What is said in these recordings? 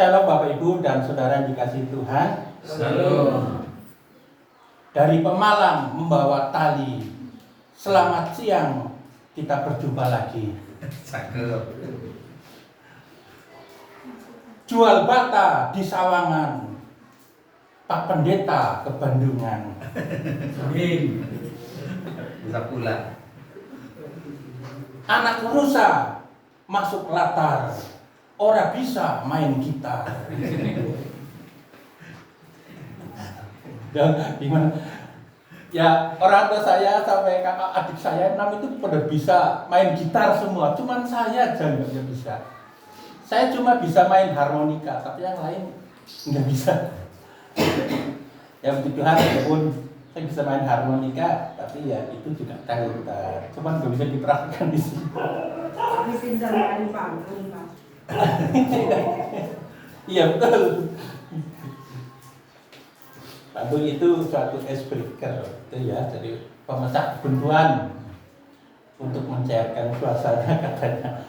Shalom Bapak Ibu dan Saudara yang dikasihi Tuhan. Shalom. Dari Pemalang membawa tali. Selamat siang, kita berjumpa lagi. Cakep. Jual bata di Sawangan, Pak Pendeta ke Bandungan. Amin. Bisa pulang. Anak rusa masuk latar, ora bisa main gitar. Dan gimana? Ya orang tua saya sampai kakak adik saya 6 itu pada bisa main gitar semua, cuman saya aja nggak bisa. Saya cuma bisa main harmonika, tapi yang lain nggak bisa. Ya puji Tuhan, walaupun saya bisa main harmonika, tapi ya itu juga talenta, cuman nggak bisa dipraktikkan di sini. Tapi pintar Arifan. Iya betul. Panggung itu suatu icebreaker itu ya, jadi pemecah kebuntuan untuk mencairkan suasana katanya.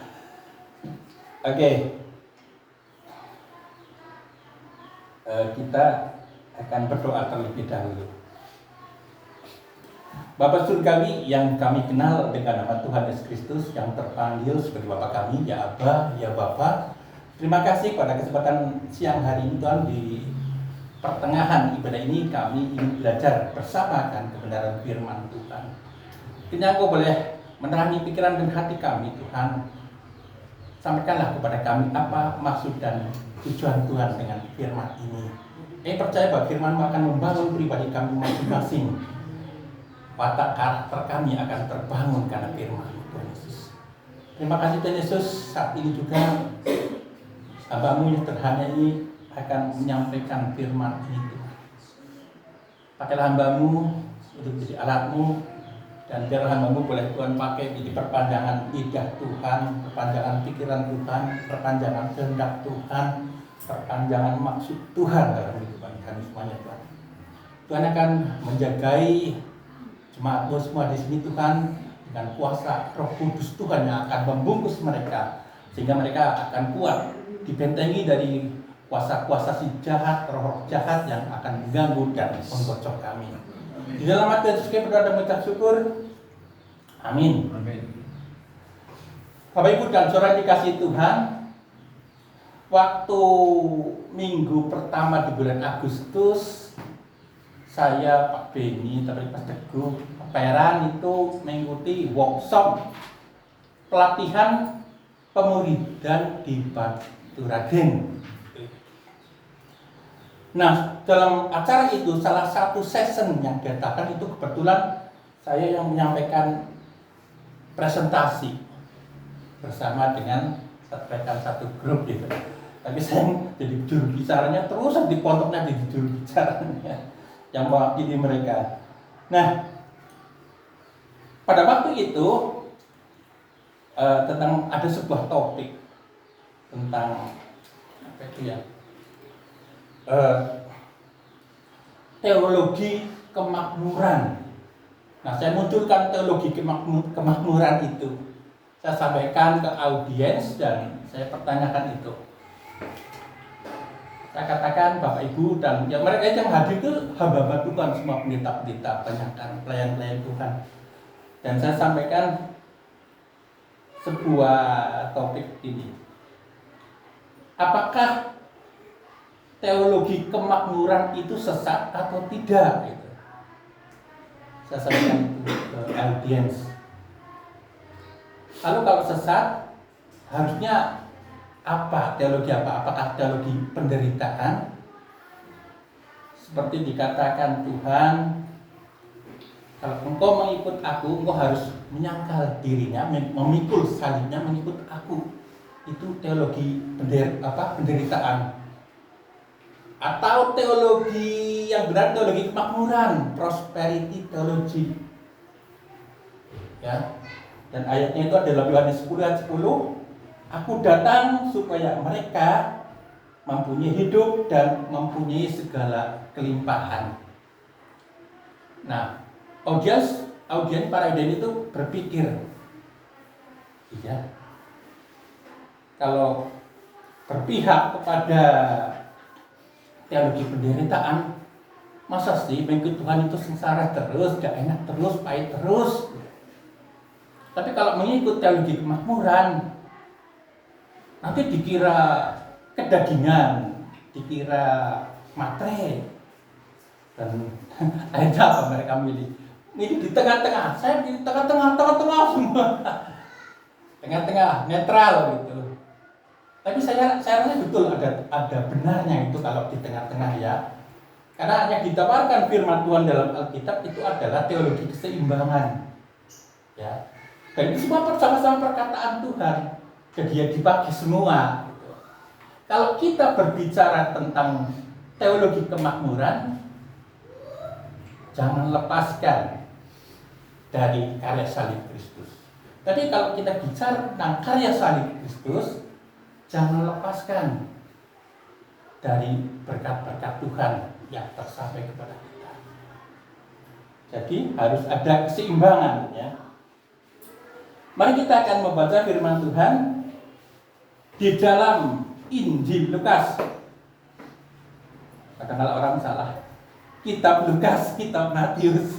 Oke. Kita akan berdoa terlebih dahulu. Bapa surgawi yang kami kenal dengan nama Tuhan Yesus Kristus yang terpanggil sebagai Bapa kami, ya Aba, ya Bapa. Terima kasih pada kesempatan siang hari ini Tuhan, di pertengahan ibadah ini kami ingin belajar bersama kan kebenaran firman Tuhan. Kiranya Engkau boleh menerangi pikiran dan hati kami Tuhan. Sampaikanlah kepada kami apa maksud dan tujuan Tuhan dengan firman ini. Kami percaya bahwa firman akan membangun pribadi kami masing-masing. Watak karakter kami akan terbangun karena firman Tuhan Yesus. Terima kasih Tuhan Yesus. Saat ini juga hamba-Mu yang terhanya ini akan menyampaikan firman ini Tuhan. Pakailah hamba-Mu untuk menjadi alat-Mu, dan biar hamba-Mu boleh Tuhan pakai menjadi perpanjangan lidah Tuhan, perpanjangan pikiran Tuhan, perpanjangan kehendak Tuhan, perpanjangan maksud Tuhan dalam kehidupan kami semuanya Tuhan. Tuhan akan menjagai jemaat-Mu semua di sini Tuhan, dengan kuasa Roh Kudus Tuhan yang akan membungkus mereka, sehingga mereka akan kuat dibentengi dari kuasa-kuasa si jahat, roh jahat yang akan mengganggu dan menggocok kami. Di dalam nama Yesus kami berdoa dan mengucap syukur. Amin. Amin. Bapak Ibu dan Saudara dikasihi Tuhan, waktu minggu pertama di bulan Agustus, saya, Pak Beni, tapi Pak Teguh, Pak Peran itu mengikuti workshop pelatihan pemuridan di Baturaden. Nah, dalam acara itu salah satu session yang diadakan itu kebetulan saya yang menyampaikan presentasi bersama dengan rekan satu grup gitu. Tapi saya jadi juru bicaranya, terus di pondoknya jadi juru bicaranya yang mewakili mereka. Nah, pada waktu itu tentang ada sebuah topik tentang apa itu ya? Teologi kemakmuran. Nah, saya munculkan teologi kemakmuran itu. Saya sampaikan ke audiens dan saya pertanyakan itu. Saya katakan Bapak Ibu dan yang mereka yang hadir itu hamba-hamba Tuhan, semua pendeta-pendeta, banyakkan pelayan-pelayan Tuhan. Dan saya sampaikan sebuah topik ini. Apakah teologi kemakmuran itu sesat atau tidak? Gitu. Saya sampaikan itu ke audiens. Lalu kalau sesat, harusnya apa? Teologi apa? Apakah teologi penderitaan? Seperti dikatakan Tuhan, kalau engkau mengikut aku, engkau harus menyangkal dirinya, memikul salibnya, mengikut aku. Itu teologi penderitaan. Atau teologi yang benar, teologi kemakmuran, prosperity theology. Ya. Dan ayatnya itu adalah Yohanes 10 ayat 10. Aku datang supaya mereka mempunyai hidup dan mempunyai segala kelimpahan. Nah, audiens para audiens itu berpikir, iya, kalau berpihak kepada teologi penderitaan. Masa sih mengikut Tuhan itu sengsara terus, gak enak terus, pahit terus. Tapi kalau mengikut teologi kemakmuran, nanti dikira kedagingan, dikira matre, dan akhirnya apa mereka milih? Milih di tengah-tengah. Saya di tengah-tengah semua, tengah-tengah, netral gitu. Tapi saya rasa betul ada benarnya itu kalau di tengah-tengah ya. Karena yang ditawarkan firman Tuhan dalam Alkitab itu adalah teologi keseimbangan. Ya. Dan itu semua bersama-sama perkataan Tuhan. Jadi ya dibagi semua. Gitu. Kalau kita berbicara tentang teologi kemakmuran, jangan lepaskan dari karya salib Kristus. Tapi kalau kita bicara tentang karya salib Kristus, jangan lepaskan dari berkat-berkat Tuhan yang tersampai kepada kita. Jadi harus ada keseimbangan ya. Mari kita akan membaca firman Tuhan di dalam Injil Lukas. Kadang-kadang orang salah. Kitab Lukas, kitab Matius.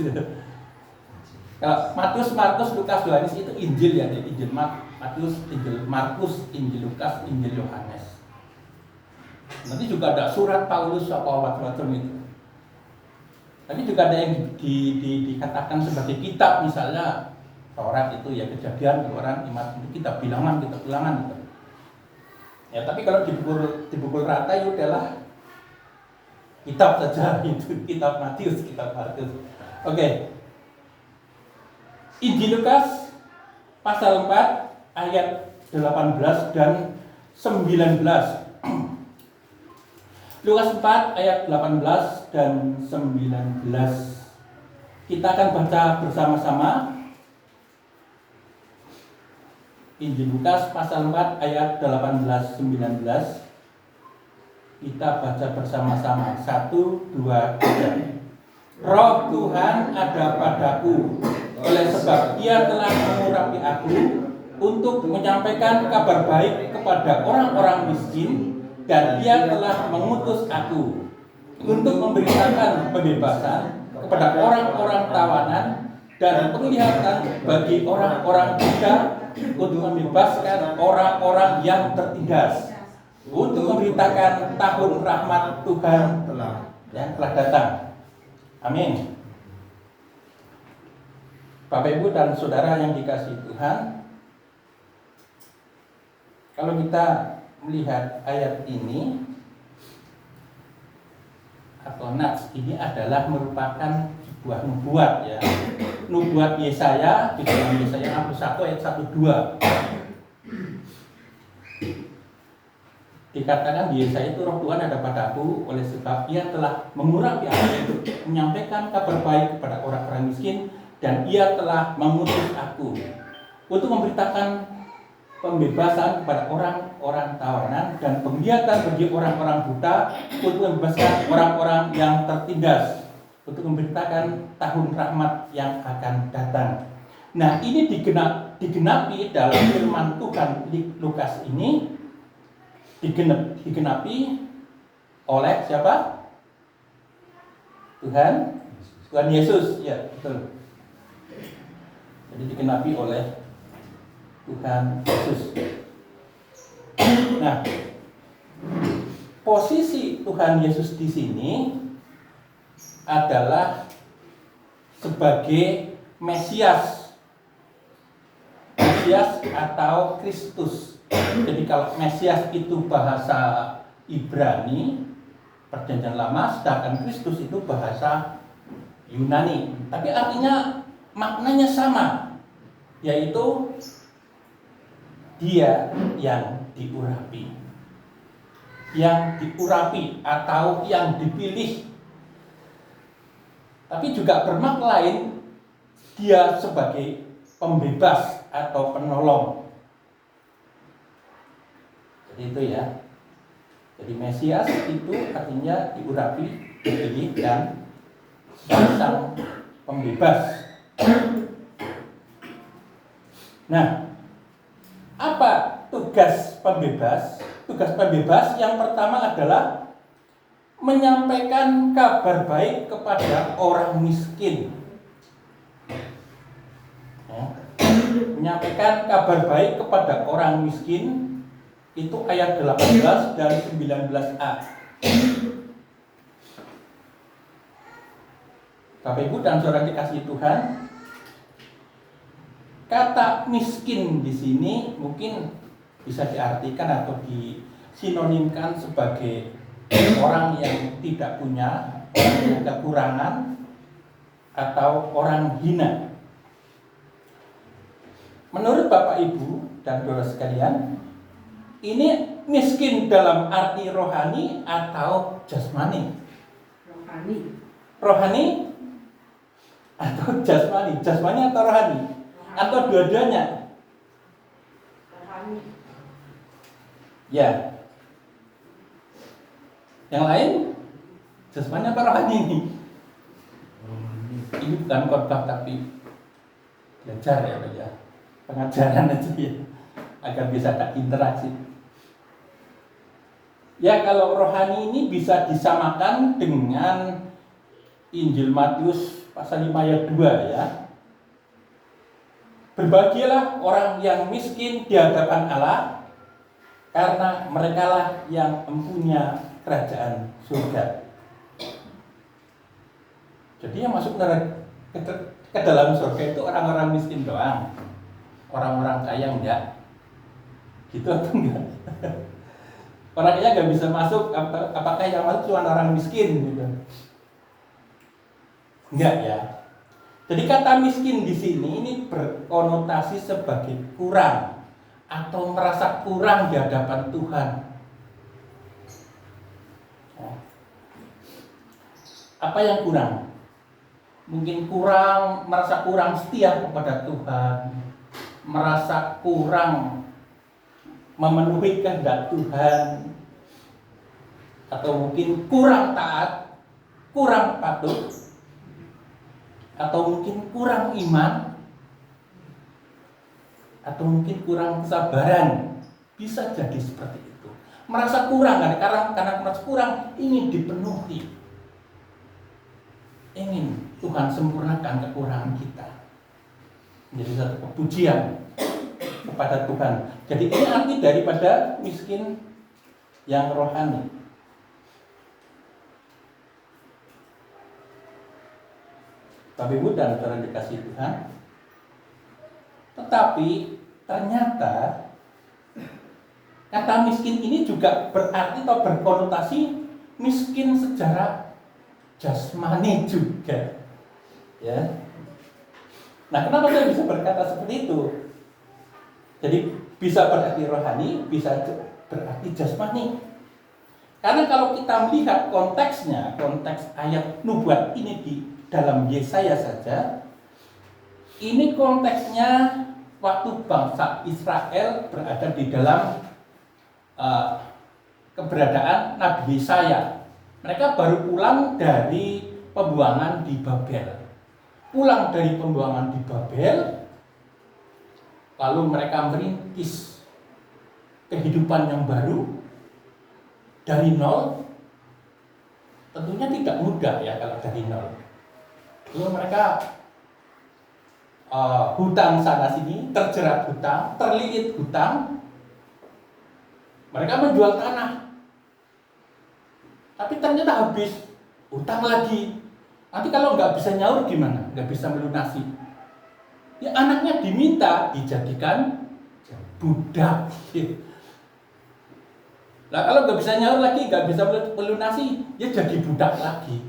Kalau Matius, Markus, Lukas, Yohanes itu Injil ya, Injil Matius, Injil Markus, Injil Lukas, Injil Yohanes. Nanti juga ada surat Paulus apa macam itu. Tapi juga ada yang dikatakan sebagai kitab, misalnya Taurat itu ya, Kejadian, Keluaran, Imamat itu kitab bilangan gitu. Ya, tapi kalau dipukul rata itu adalah kitab saja, itu kitab Matius, kitab Markus. Oke. Injil Lukas pasal 4 ayat 18 dan 19. Lukas 4 ayat 18 dan 19. Kita akan baca bersama-sama. Injil Lukas pasal 4 ayat 18 19. Kita baca bersama-sama. 1 2 3. Roh Tuhan ada padaku, oleh sebab Ia telah mengurapi aku untuk menyampaikan kabar baik kepada orang-orang miskin, dan Ia telah mengutus aku untuk memberitakan pembebasan kepada orang-orang tawanan dan penglihatan bagi orang-orang buta, untuk membebaskan orang-orang yang tertindas, untuk memberitakan tahun rahmat Tuhan yang telah datang. Amin. Bapak Ibu dan Saudara yang dikasihi Tuhan, kalau kita melihat ayat ini atau nats ini adalah merupakan sebuah nubuat ya. Nubuat Yesaya di dalam Yesaya 61 ayat 1-2. Dikatakan di Yesaya itu Roh Tuhan ada padaku, oleh sebab Ia telah mengurapi aku untuk menyampaikan kabar baik kepada orang-orang miskin, dan Ia telah mengutus aku untuk memberitakan pembebasan kepada orang-orang tawanan dan penglihatan bagi orang-orang buta, untuk membebaskan orang-orang yang tertindas, untuk memberitakan tahun rahmat yang akan datang. Nah, ini digenapi dalam firman Tuhan Lukas ini, digenapi oleh siapa? Tuhan Yesus, ya betul. Jadi digenapi oleh Tuhan Yesus. Nah, posisi Tuhan Yesus di sini adalah sebagai Mesias atau Kristus. Jadi kalau Mesias itu bahasa Ibrani Perjanjian Lama, sedangkan Kristus itu bahasa Yunani. Tapi artinya maknanya sama, yaitu Dia yang diurapi. Yang diurapi atau yang dipilih. Tapi juga bermakna lain, Dia sebagai pembebas atau penolong. Jadi itu ya. Jadi Mesias itu artinya diurapi, dipilih, dan sang pembebas. Nah, apa tugas pembebas? tugas pembebas yang pertama adalah menyampaikan kabar baik kepada orang miskin. Ya. Menyampaikan kabar baik kepada orang miskin itu ayat 18 dan 19a. Bapak Ibu dan saudara dikasihi Tuhan, kata miskin di sini mungkin bisa diartikan atau disinonimkan sebagai orang yang tidak punya, orang yang kekurangan, atau orang hina. Menurut Bapak Ibu dan saudara sekalian, ini miskin dalam arti rohani atau jasmani? Rohani. Rohani atau jasmani? Jasmani atau rohani? Atau dua-duanya? Rohani. Ya. Yang lain, jasmani apa rohani ini? Ini bukan khotbah tapi belajar ya Pak ya. Pengajaran aja ya, agar bisa ada interaksi. Ya, kalau rohani ini bisa disamakan dengan Injil Matius pasal 5 ayat 2 ya. Berbahagialah orang yang miskin di hadapan Allah, karena merekalah yang mempunyai kerajaan surga. Jadi yang masuk ke dalam surga itu orang-orang miskin doang. Orang-orang kaya enggak. Gitu atau enggak? Orang kaya enggak bisa masuk, apakah yang masuk cuma orang miskin gitu? Enggak ya. Jadi kata miskin di sini ini berkonotasi sebagai kurang atau merasa kurang di hadapan Tuhan. Apa yang kurang? Mungkin kurang, merasa kurang setia kepada Tuhan, merasa kurang memenuhi kehendak Tuhan, atau mungkin kurang taat, kurang patuh, atau mungkin kurang iman, atau mungkin kurang kesabaran. Bisa jadi seperti itu. Merasa kurang kan? Karena merasa kurang ingin dipenuhi, ingin Tuhan sempurnakan kekurangan kita. Menjadi satu kepujian kepada Tuhan. Jadi ini arti daripada miskin yang rohani. Bapak Ibu dan saudara dikasihi Tuhan. Tetapi ternyata kata miskin ini juga berarti atau berkonotasi miskin secara jasmani juga. Ya. Nah, kenapa saya bisa berkata seperti itu? Jadi bisa berarti rohani, bisa berarti jasmani. Karena kalau kita melihat konteksnya, konteks ayat nubuat ini di dalam Yesaya saja, ini konteksnya waktu bangsa Israel berada di dalam keberadaan Nabi Yesaya. Mereka baru pulang dari pembuangan di Babel. Pulang dari pembuangan di Babel, lalu mereka merintis kehidupan yang baru dari nol. Tentunya tidak mudah ya kalau dari nol. Lalu mereka hutang sana sini, terjerat hutang, terlilit hutang. Mereka menjual tanah, tapi ternyata habis, hutang lagi. Nanti kalau nggak bisa nyaur gimana? Nggak bisa melunasi. Ya anaknya diminta dijadikan budak. Nah kalau nggak bisa nyaur lagi, nggak bisa melunasi, ya jadi budak lagi.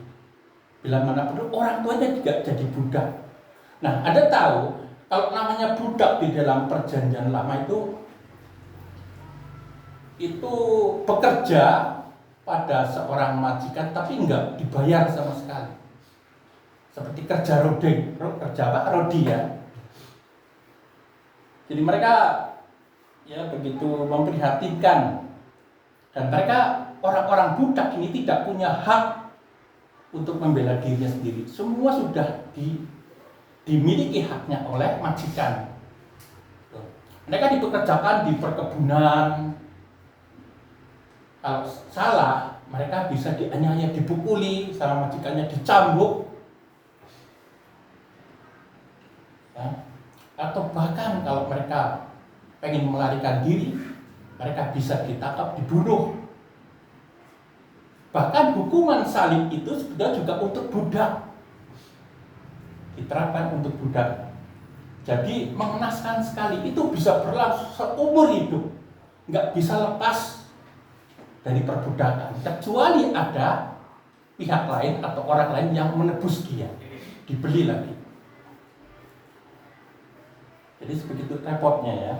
Bila mana perlu orang tuanya juga jadi budak. Nah Anda tahu kalau namanya budak di dalam perjanjian lama itu bekerja pada seorang majikan tapi nggak dibayar sama sekali. Seperti kerja rodi ya. Jadi mereka ya begitu memprihatinkan, dan mereka orang-orang budak ini tidak punya hak untuk membela dirinya sendiri. Semua sudah dimiliki haknya oleh majikan. Mereka dipekerjakan di perkebunan, Kalau salah, mereka bisa dianiaya, dipukuli, sama majikannya dicambuk, ya. Atau bahkan kalau mereka pengen melarikan diri, mereka bisa ditangkap, dibunuh. Bahkan hukuman salib itu sebetulnya juga untuk budak, diterapkan untuk budak. Jadi mengenaskan sekali, itu bisa berlangsung seumur hidup, nggak bisa lepas dari perbudakan, kecuali ada pihak lain atau orang lain yang menebus dia, dibeli lagi. Jadi sebegitu repotnya ya,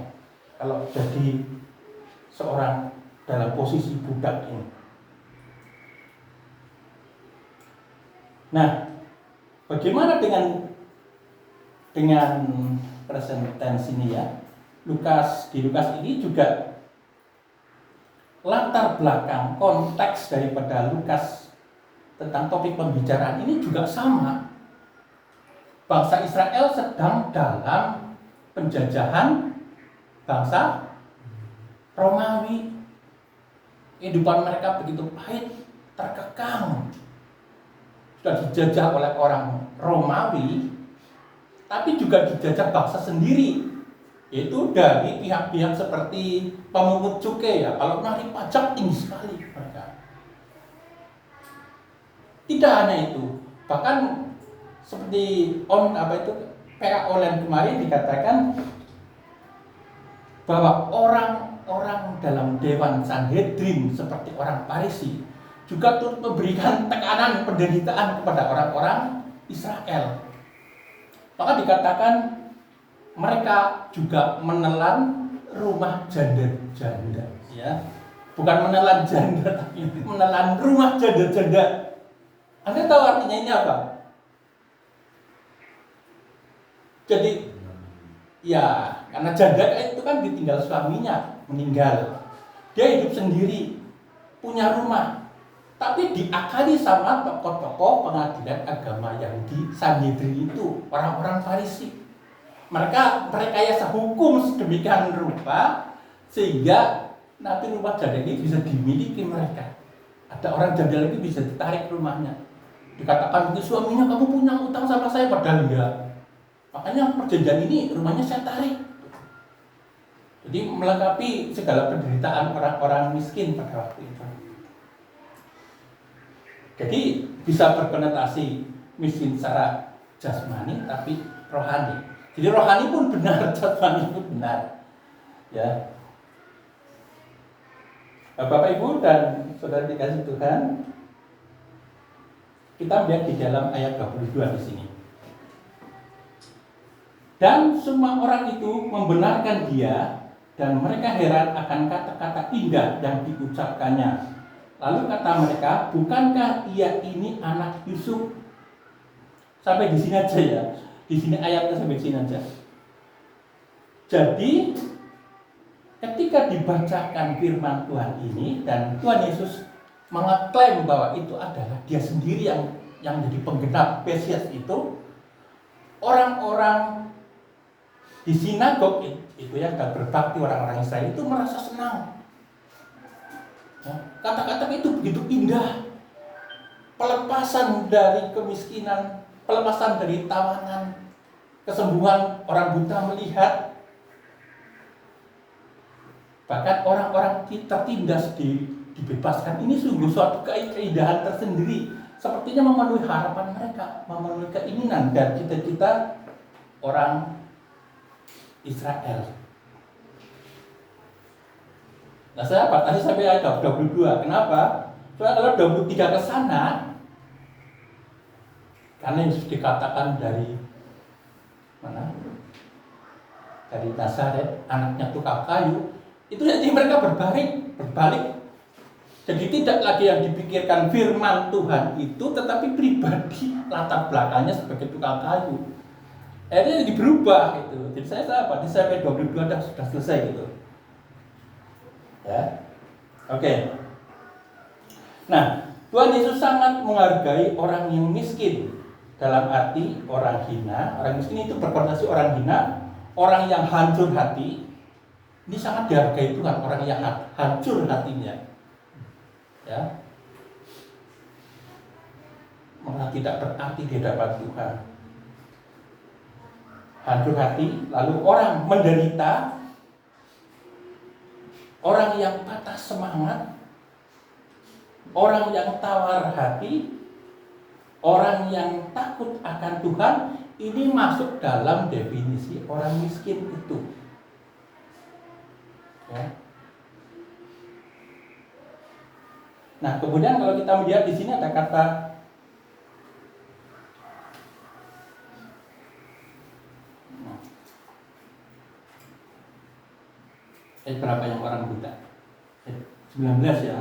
kalau jadi seorang dalam posisi budak ini. Nah, bagaimana dengan present tense ini ya? Di Lukas ini juga latar belakang konteks daripada Lukas tentang topik pembicaraan ini juga sama. Bangsa Israel sedang dalam penjajahan bangsa Romawi. Kehidupan mereka begitu pahit, terkekang. Sudah dijajah oleh orang Romawi, tapi juga dijajah bangsa sendiri, yaitu dari pihak-pihak seperti pemungut cukai ya. Kalau narik pajak tinggi sekali mereka. Tidak hanya itu, bahkan seperti PA Online kemarin dikatakan bahwa orang-orang dalam Dewan Sanhedrin seperti orang Farisi juga turut memberikan tekanan penderitaan kepada orang-orang Israel. Maka dikatakan mereka juga menelan rumah janda-janda, ya. Bukan menelan janda, tapi menelan rumah janda-janda. Anda tahu artinya ini apa? Jadi, ya, karena janda itu kan ditinggal suaminya, meninggal. Dia hidup sendiri, punya rumah. Tapi diakali sama tokoh-tokoh pengadilan agama Yahudi Sanhedrin itu, orang-orang Farisi. Mereka merekayasa hukum sedemikian rupa sehingga nanti rumah janda ini bisa dimiliki mereka. Ada orang janda lagi bisa ditarik rumahnya. Dikatakan itu suaminya, kamu punya utang sama saya, padahal enggak. Makanya perjanjian ini rumahnya saya tarik. Jadi melengkapi segala penderitaan orang-orang miskin pada waktu itu. Jadi bisa berkonotasi miskin secara jasmani tapi rohani. Jadi rohani pun benar, jasmani pun benar. Ya. Bapak Ibu dan Saudara dikasih Tuhan, kita lihat di dalam ayat 22 di sini. Dan semua orang itu membenarkan dia dan mereka heran akan kata-kata indah yang diucapkannya. Lalu kata mereka, bukankah ia ini anak Yusuf? Sampai di sini aja ya. Di sini ayatnya sampai di sini aja. Jadi ketika dibacakan firman Tuhan ini dan Tuhan Yesus mengeklaim bahwa itu adalah dia sendiri yang menjadi penggenap Mesias itu, orang-orang di sinagog itu yang berbakti orang-orang Israel itu merasa senang. Kata-kata itu begitu indah, pelepasan dari kemiskinan, pelepasan dari tawanan, kesembuhan orang buta melihat, bahkan orang-orang tertindas dibebaskan. Ini sungguh suatu keindahan tersendiri, sepertinya memenuhi harapan mereka, memenuhi keinginan dan cita-cita orang Israel. Nah, saya batasi sampai ayat 22. Kenapa? Soalnya kalau 23 ke sana, karena Yesus dikatakan dari mana? Dari Nazaret, anaknya tukang kayu, itu jadi mereka berbalik. Jadi tidak lagi yang dipikirkan firman Tuhan itu, tetapi pribadi latar belakangnya sebagai tukang kayu. Akhirnya jadi berubah gitu. Jadi saya batasi sampai 22 sudah selesai gitu. Ya, oke. Nah, Tuhan Yesus sangat menghargai orang yang miskin. Dalam arti orang hina. Orang miskin itu berkonotasi orang hina, orang yang hancur hati. Ini sangat dihargai Tuhan, orang yang hancur hatinya. Ya. Malah tidak berarti di hadapan Tuhan. Hancur hati, lalu orang menderita, orang yang patah semangat, orang yang tawar hati, orang yang takut akan Tuhan, ini masuk dalam definisi orang miskin itu. Ya. Nah, kemudian kalau kita melihat di sini ada kata berapa yang orang buta? 19 ya.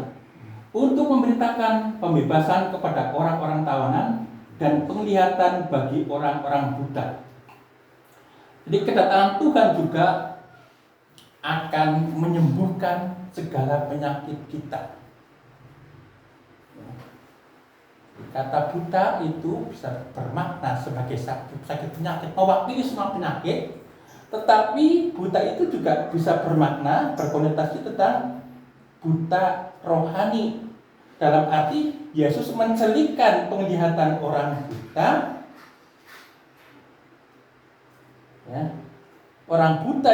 Untuk memberitakan pembebasan kepada orang-orang tawanan dan penglihatan bagi orang-orang buta. Jadi kedatangan Tuhan juga akan menyembuhkan segala penyakit kita. Kata buta itu bisa bermakna sebagai sakit penyakit, mewakili semua penyakit. Tetapi buta itu juga bisa bermakna, berkonotasi tentang buta rohani. Dalam arti Yesus mencelipkan penglihatan orang buta. Ya, orang buta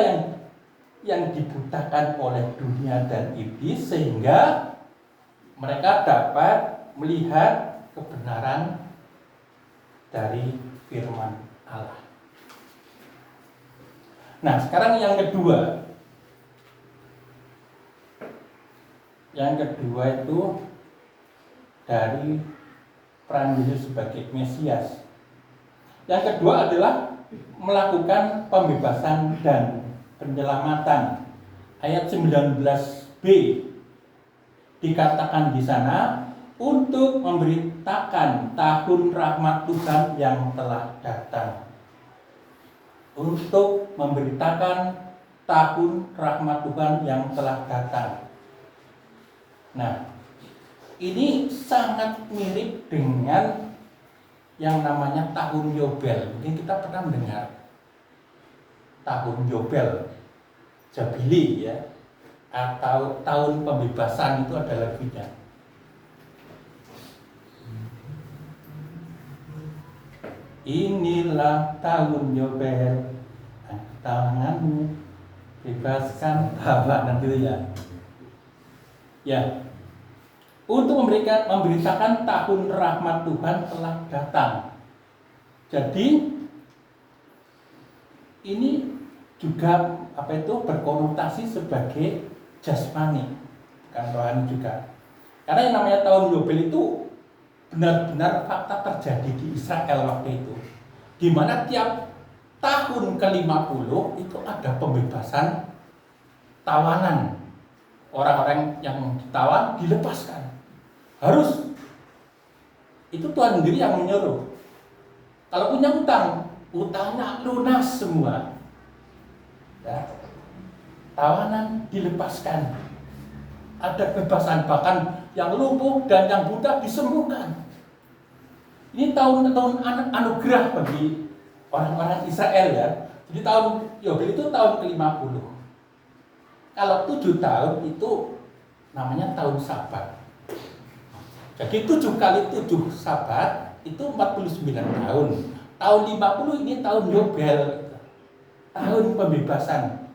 yang dibutakan oleh dunia dan iblis, sehingga mereka dapat melihat kebenaran dari firman Allah. Nah, sekarang yang kedua. Yang kedua itu dari peran Yesus sebagai Mesias. Yang kedua adalah melakukan pembebasan dan penyelamatan. Ayat 19b dikatakan di sana, untuk memberitakan tahun rahmat Tuhan yang telah datang. Untuk memberitakan tahun rahmat Tuhan yang telah datang. Nah, ini sangat mirip dengan yang namanya tahun Yobel. Mungkin kita pernah mendengar tahun Yobel, Jabili ya, atau tahun pembebasan, itu ada lagunya. Inilah tahun Yobel, tanganmu bebaskan tawanan itu ya. Ya, untuk memberitakan tahun rahmat Tuhan telah datang. Jadi ini juga berkonotasi sebagai jasmani, bukan rohani juga. Karena yang namanya tahun Yobel itu benar-benar fakta terjadi di Israel waktu itu, di mana tiap tahun ke-50 itu ada pembebasan tawanan. Orang-orang yang ditawan dilepaskan. Harus. Itu Tuhan sendiri yang menyuruh. Kalau punya utang, utangnya lunas semua. Ya. Tawanan dilepaskan. Ada kebebasan, bahkan yang lumpuh dan yang buta disembuhkan. Ini tahun-tahun anugerah bagi orang-orang Israel ya. Jadi tahun Yobel itu tahun ke-50. Kalau 7 tahun itu namanya tahun Sabat. Jadi 7 kali 7 Sabat itu 49 tahun. Tahun 50 ini tahun Yobel, tahun pembebasan.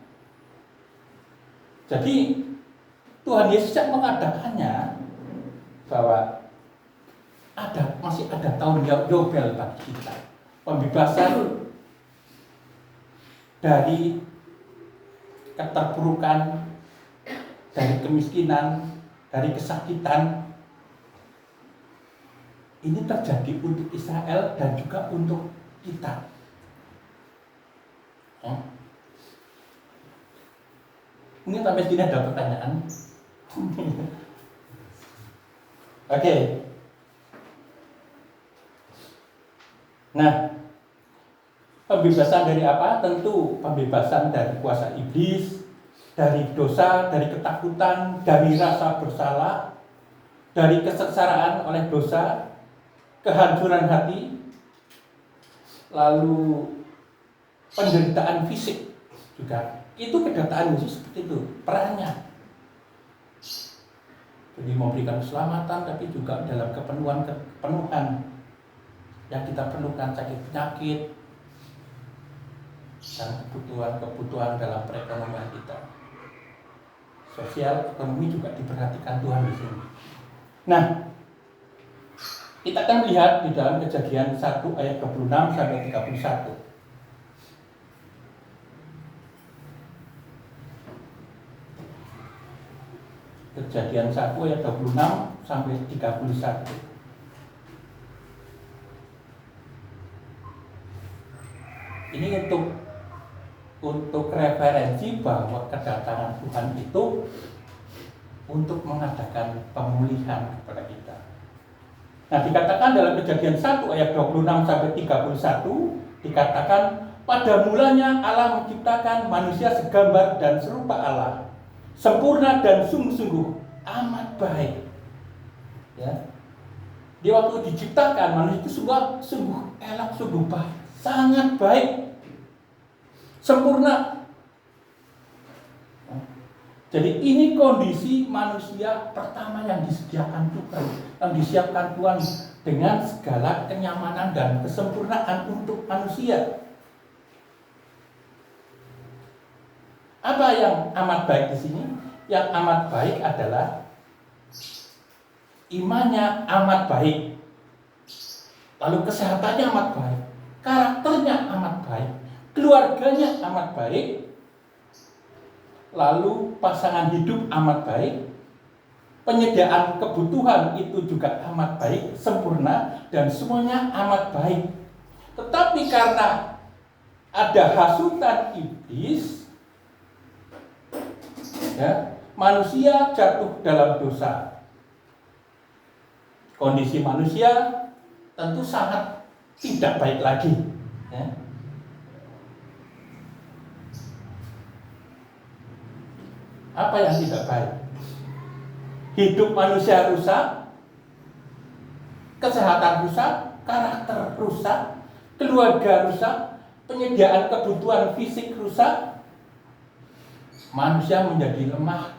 Jadi Tuhan Yesus yang mengadakannya bahwa masih ada tahun Yobel bagi kita. Pembebasan dari keterpurukan, dari kemiskinan, dari kesakitan. Ini terjadi untuk Israel dan juga untuk kita. Mungkin sampai sini ada pertanyaan. Oke. Nah, pembebasan dari apa? Tentu pembebasan dari kuasa iblis, dari dosa, dari ketakutan, dari rasa bersalah, dari kesengsaraan oleh dosa, kehancuran hati, lalu penderitaan fisik juga. Itu kedatangan Yesus seperti itu, perannya. Jadi memberikan keselamatan, tapi juga dalam kepenuhan yang kita perlukan, sakit penyakit dan kebutuhan dalam perekonomian kita. Sosial, ekonomi juga diperhatikan Tuhan di sini. Nah, kita akan lihat di dalam Kejadian 1 ayat 26 sampai 31. Kejadian 1 ayat 26 sampai 31. Ini untuk referensi bahwa kedatangan Tuhan itu untuk mengadakan pemulihan kepada kita. Nah, dikatakan dalam Kejadian 1 ayat 26 sampai 31 dikatakan, pada mulanya Allah menciptakan manusia segambar dan serupa Allah, sempurna dan sungguh-sungguh amat baik. Ya. Di waktu diciptakan manusia itu sungguh elok, sungguh baik, sangat baik, sempurna. Jadi ini kondisi manusia pertama yang disediakan Tuhan, yang disiapkan Tuhan dengan segala kenyamanan dan kesempurnaan untuk manusia. Apa yang amat baik di sini? Yang amat baik adalah imannya amat baik, lalu kesehatannya amat baik, karakternya amat baik, keluarganya amat baik, lalu pasangan hidup amat baik, penyediaan kebutuhan itu juga amat baik, sempurna, dan semuanya amat baik. Tetapi karena ada hasutan iblis, ya, manusia jatuh dalam dosa. Kondisi manusia tentu sangat tidak baik lagi, ya. Apa yang tidak baik? Hidup manusia rusak, kesehatan rusak, karakter rusak, keluarga rusak, penyediaan kebutuhan fisik rusak. Manusia menjadi lemah,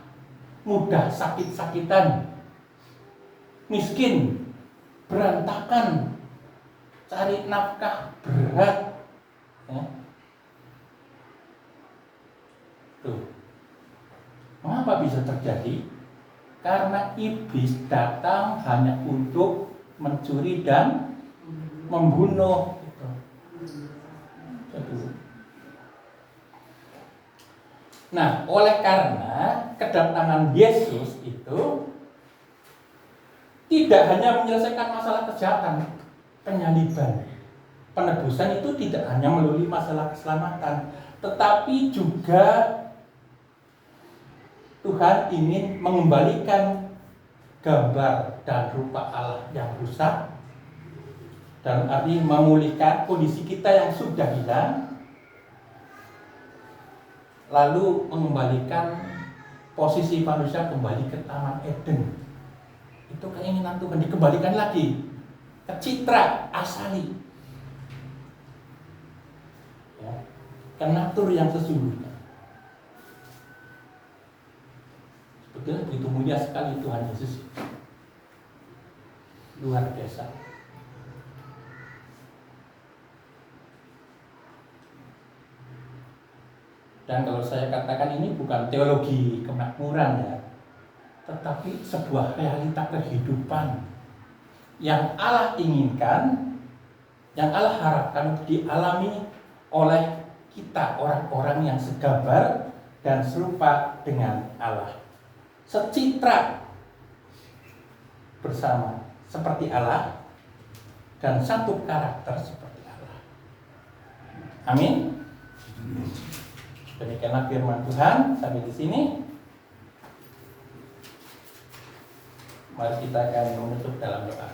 mudah sakit-sakitan, miskin, berantakan, cari nafkah berat. Ya. Tuh. Mengapa bisa terjadi? Karena iblis datang hanya untuk mencuri dan membunuh. Nah, oleh karena kedatangan Yesus itu tidak hanya menyelesaikan masalah kejahatan, penyaliban, penebusan itu tidak hanya melalui masalah keselamatan, tetapi juga Tuhan ingin mengembalikan gambar dan rupa Allah yang rusak, dalam arti memulihkan kondisi kita yang sudah hilang, lalu mengembalikan posisi manusia kembali ke Taman Eden. Itu keinginan Tuhan, dikembalikan lagi ke citra asali, ya, ke natur yang sesungguhnya. Sebetulnya begitu mulia sekali Tuhan Yesus, luar biasa. Dan kalau saya katakan ini bukan teologi kemakmuran, ya, tetapi sebuah realita kehidupan yang Allah inginkan, yang Allah harapkan dialami oleh kita, orang-orang yang segambar dan serupa dengan Allah, secitra bersama seperti Allah dan satu karakter seperti Allah. Amin. Demikianlah firman Tuhan sampai di sini. Mari kita akan menutup dalam doa.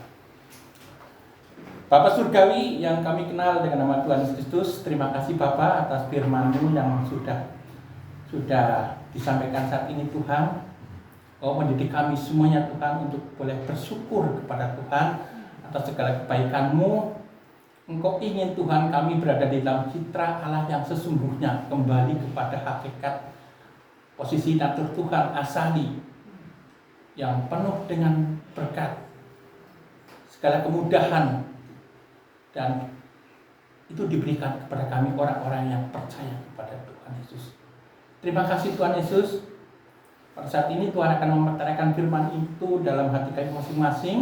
Bapa Surgawi yang kami kenal dengan nama Tuhan Yesus Kristus, terima kasih Bapa atas firman-Mu yang sudah disampaikan saat ini Tuhan. Kau mendidik kami semuanya Tuhan untuk boleh bersyukur kepada Tuhan atas segala kebaikan-Mu. Engkau ingin Tuhan kami berada di dalam citra Allah yang sesungguhnya, kembali kepada hakikat posisi natur Tuhan asali. yang penuh dengan berkat, segala kemudahan, dan itu diberikan kepada kami orang-orang yang percaya kepada Tuhan Yesus. Terima kasih Tuhan Yesus. Pada saat ini Tuhan akan memeteraikan firman itu dalam hati kami masing-masing,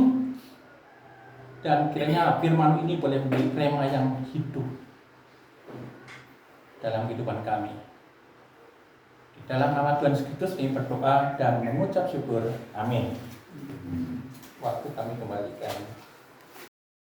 dan kiranya firman ini boleh menjadi rema yang hidup dalam kehidupan kami. Di dalam nama Tuhan Yesus Kristus kami berdoa dan mengucap syukur. Amin. Waktu kami kembalikan.